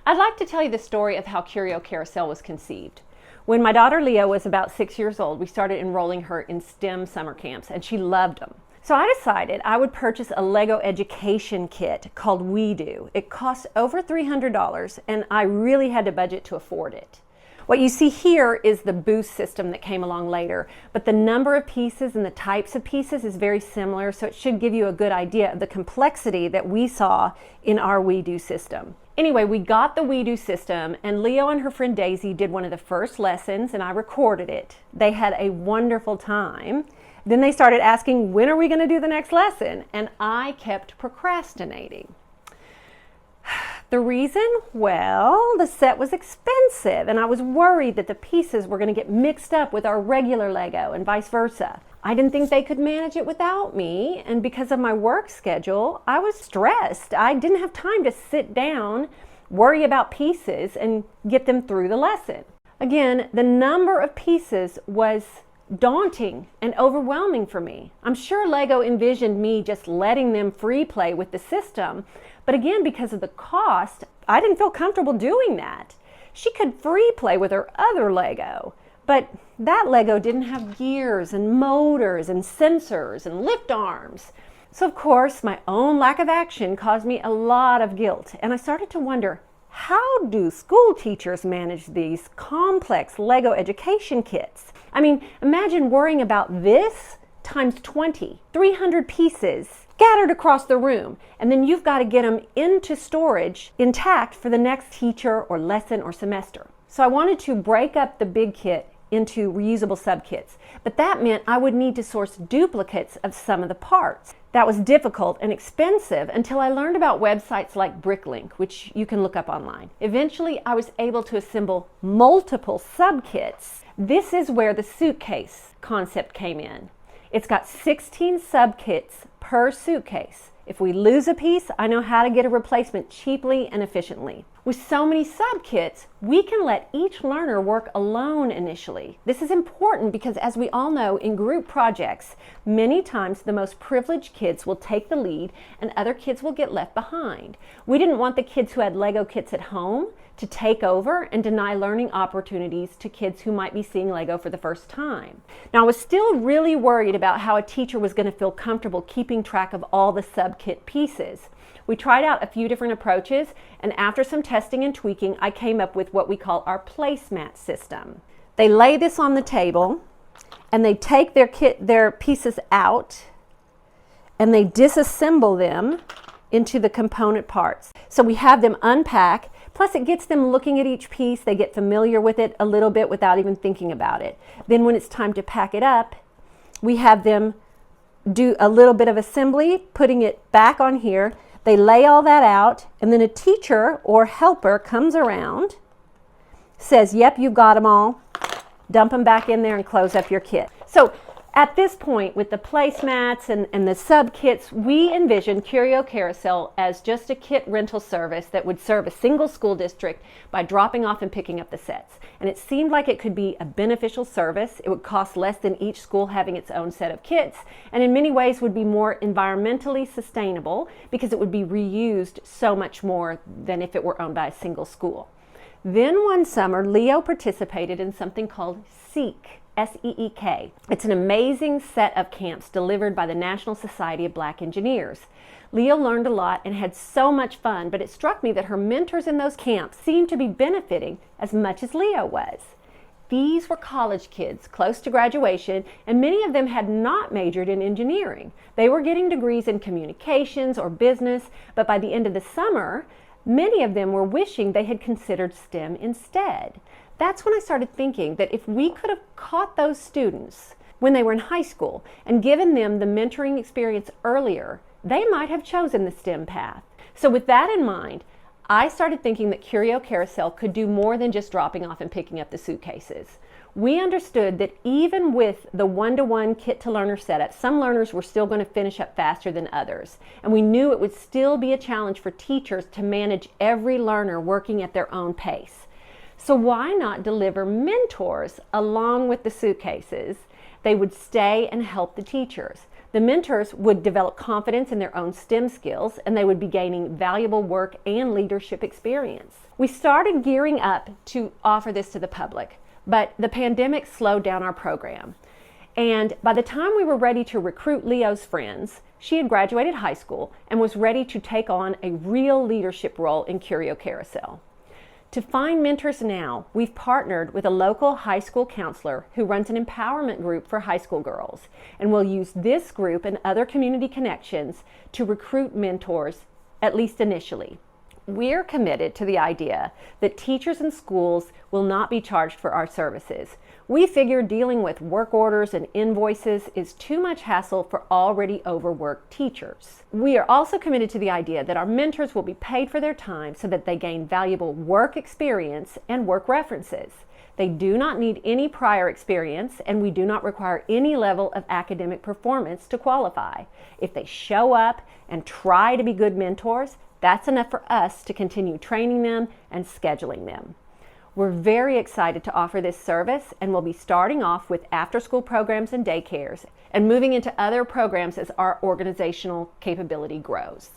I'd like to tell you the story of how Curio-Carousel was conceived. When my daughter Leah was about 6 years old, we started enrolling her in STEM summer camps, and she loved them. So I decided I would purchase a Lego education kit called We Do. It cost over $300, and I really had to budget to afford it. What you see here is the boost system that came along later, but the number of pieces and the types of pieces is very similar, so it should give you a good idea of the complexity that we saw in our We Do system. Anyway, we got the We Do system, and Leo and her friend Daisy did one of the first lessons, and I recorded it. They had a wonderful time. Then they started asking, when are we going to do the next lesson? And I kept procrastinating. The reason? Well, the set was expensive, and I was worried that the pieces were going to get mixed up with our regular Lego and vice versa. I didn't think they could manage it without me, and because of my work schedule, I was stressed. I didn't have time to sit down, worry about pieces, and get them through the lesson. Again, the number of pieces was daunting and overwhelming for me. I'm sure Lego envisioned me just letting them free play with the system, but again, because of the cost, I didn't feel comfortable doing that. She could free play with her other Lego, but that Lego didn't have gears and motors and sensors and lift arms. So of course, my own lack of action caused me a lot of guilt, and I started to wonder, how do school teachers manage these complex Lego education kits? I mean, imagine worrying about this times 20, 300 pieces scattered across the room, and then you've got to get them into storage intact for the next teacher or lesson or semester. So I wanted to break up the big kit into reusable subkits, but that meant I would need to source duplicates of some of the parts. That was difficult and expensive until I learned about websites like Bricklink, which you can look up online. Eventually, I was able to assemble multiple subkits. This is where the suitcase concept came in. It's got 16 subkits per suitcase. If we lose a piece, I know how to get a replacement cheaply and efficiently. With so many subkits, we can let each learner work alone initially. This is important because, as we all know, in group projects, many times the most privileged kids will take the lead and other kids will get left behind. We didn't want the kids who had Lego kits at home to take over and deny learning opportunities to kids who might be seeing Lego for the first time. Now, I was still really worried about how a teacher was going to feel comfortable keeping track of all the subkit pieces. We tried out a few different approaches, and after some testing and tweaking, I came up with what we call our placemat system. They lay this on the table, and they take their pieces out, and they disassemble them into the component parts. So we have them unpack, plus it gets them looking at each piece. They get familiar with it a little bit without even thinking about it. Then when it's time to pack it up, we have them do a little bit of assembly, putting it back on here. They lay all that out, and then a teacher or helper comes around, says, yep, you got them all, dump them back in there and close up your kit. So at this point, with the placemats and the sub-kits, we envisioned Curio-Carousel as just a kit rental service that would serve a single school district by dropping off and picking up the sets. And it seemed like it could be a beneficial service. It would cost less than each school having its own set of kits, and in many ways would be more environmentally sustainable because it would be reused so much more than if it were owned by a single school. Then one summer, Leo participated in something called SEEK. S-E-E-K. It's an amazing set of camps delivered by the National Society of Black Engineers. Leo learned a lot and had so much fun, but it struck me that her mentors in those camps seemed to be benefiting as much as Leo was. These were college kids close to graduation, and many of them had not majored in engineering. They were getting degrees in communications or business, but by the end of the summer, many of them were wishing they had considered STEM instead. That's when I started thinking that if we could have caught those students when they were in high school and given them the mentoring experience earlier, they might have chosen the STEM path. So with that in mind, I started thinking that Curio-Carousel could do more than just dropping off and picking up the suitcases. We understood that even with the one-to-one kit-to-learner setup, some learners were still going to finish up faster than others. And we knew it would still be a challenge for teachers to manage every learner working at their own pace. So why not deliver mentors along with the suitcases? They would stay and help the teachers. The mentors would develop confidence in their own STEM skills, and they would be gaining valuable work and leadership experience. We started gearing up to offer this to the public, but the pandemic slowed down our program. And by the time we were ready to recruit Leo's friends, she had graduated high school and was ready to take on a real leadership role in Curio-Carousel. To find mentors now, we've partnered with a local high school counselor who runs an empowerment group for high school girls, and we'll use this group and other community connections to recruit mentors, at least initially. We're committed to the idea that teachers and schools will not be charged for our services. We figure dealing with work orders and invoices is too much hassle for already overworked teachers. We are also committed to the idea that our mentors will be paid for their time so that they gain valuable work experience and work references. They do not need any prior experience, and we do not require any level of academic performance to qualify. If they show up and try to be good mentors, that's enough for us to continue training them and scheduling them. We're very excited to offer this service, and we'll be starting off with after-school programs and daycares and moving into other programs as our organizational capability grows.